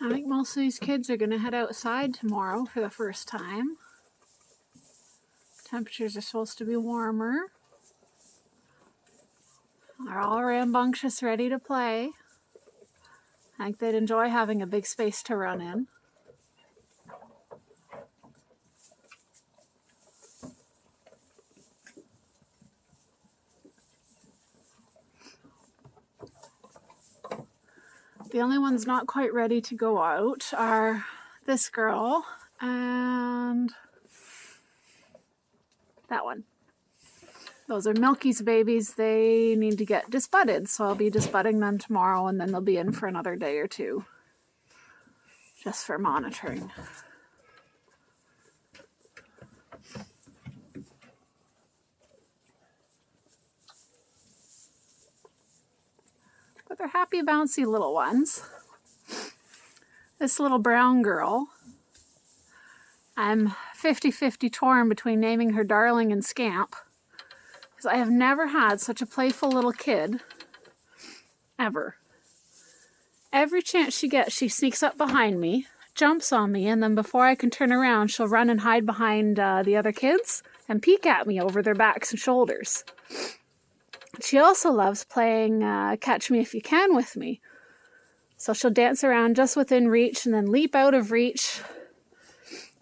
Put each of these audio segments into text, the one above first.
I think most of these kids are going to head outside tomorrow for the first time. Temperatures are supposed to be warmer. They're all rambunctious, ready to play. I think they'd enjoy having a big space to run in. The only ones not quite ready to go out are this girl and that one. Those are Milky's babies. They need to get disbudded, so I'll be disbudding them tomorrow, and then they'll be in for another day or two, just for monitoring. But they're happy, bouncy little ones. This little brown girl, I'm 50-50 torn between naming her Darling and Scamp, because I have never had such a playful little kid, ever. Every chance she gets, she sneaks up behind me, jumps on me, and then before I can turn around, she'll run and hide behind the other kids and peek at me over their backs and shoulders. She also loves playing Catch Me If You Can with me. So she'll dance around just within reach and then leap out of reach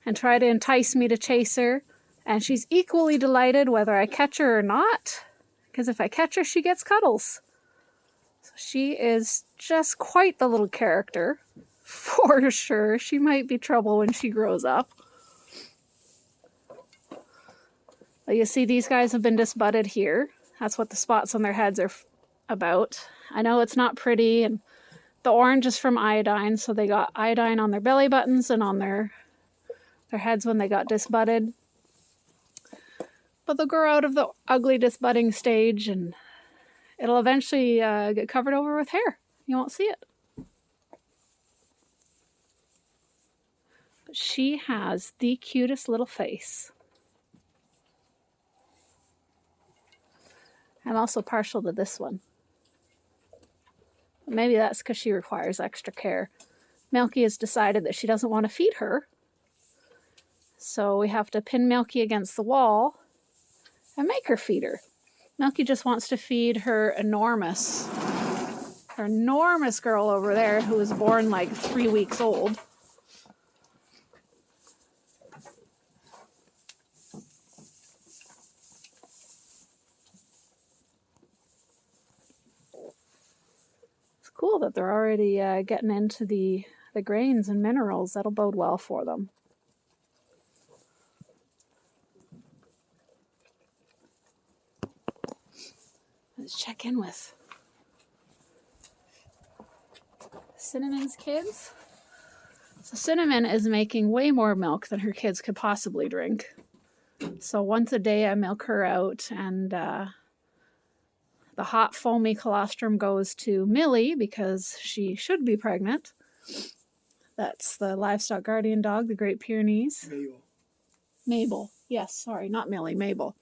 and try to entice me to chase her. And she's equally delighted whether I catch her or not, because if I catch her, she gets cuddles. So she is just quite the little character, for sure. She might be trouble when she grows up. Well, you see these guys have been disbudded here. That's what the spots on their heads are about. I know it's not pretty, and the orange is from iodine, so they got iodine on their belly buttons and on their heads when they got disbudded. But they'll grow out of the ugly disbudding stage, and it'll eventually get covered over with hair. You won't see it. But she has the cutest little face. I'm also partial to this one. Maybe that's because she requires extra care. Milky has decided that she doesn't want to feed her. So we have to pin Milky against the wall and make her feed her. Milky just wants to feed her enormous girl over there who was born like 3 weeks old. Cool that they're already getting into the grains and minerals. That'll bode well for them. Let's check in with Cinnamon's kids. So Cinnamon is making way more milk than her kids could possibly drink. So once a day I milk her out, and the hot foamy colostrum goes to Millie because she should be pregnant. That's the livestock guardian dog, the Great Pyrenees. Mabel. Yes, sorry, not Millie, Mabel.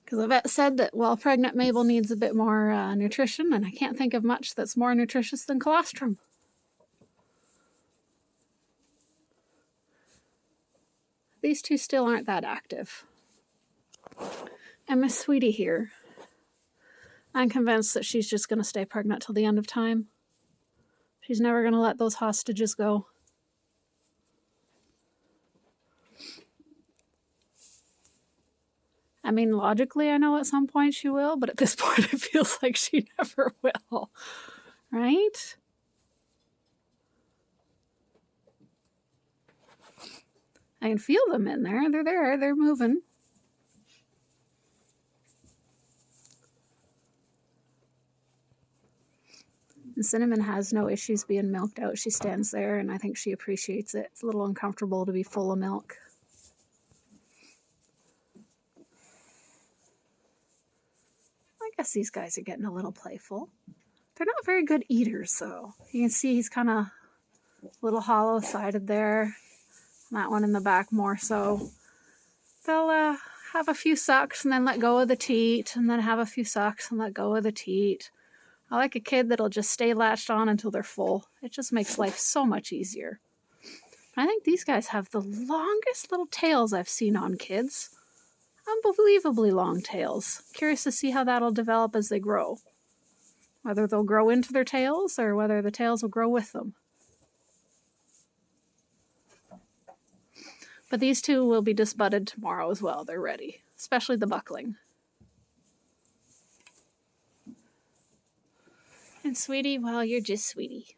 Because the vet said that, well, pregnant Mabel needs a bit more nutrition, and I can't think of much that's more nutritious than colostrum. These two still aren't that active. And Miss Sweetie here, I'm convinced that she's just going to stay pregnant till the end of time. She's never going to let those hostages go. I mean, logically, I know at some point she will, but at this point it feels like she never will. Right? I can feel them in there. They're there. They're moving. And Cinnamon has no issues being milked out. She stands there, and I think she appreciates it. It's a little uncomfortable to be full of milk. I guess these guys are getting a little playful. They're not very good eaters, though. You can see he's kind of a little hollow-sided there. That one in the back more so. They'll have a few sucks and then let go of the teat, and then have a few sucks and let go of the teat. I like a kid that'll just stay latched on until they're full. It just makes life so much easier. I think these guys have the longest little tails I've seen on kids. Unbelievably long tails. Curious to see how that'll develop as they grow. Whether they'll grow into their tails or whether the tails will grow with them. But these two will be disbudded tomorrow as well. They're ready, especially the buckling. And Sweetie, well, you're just Sweetie.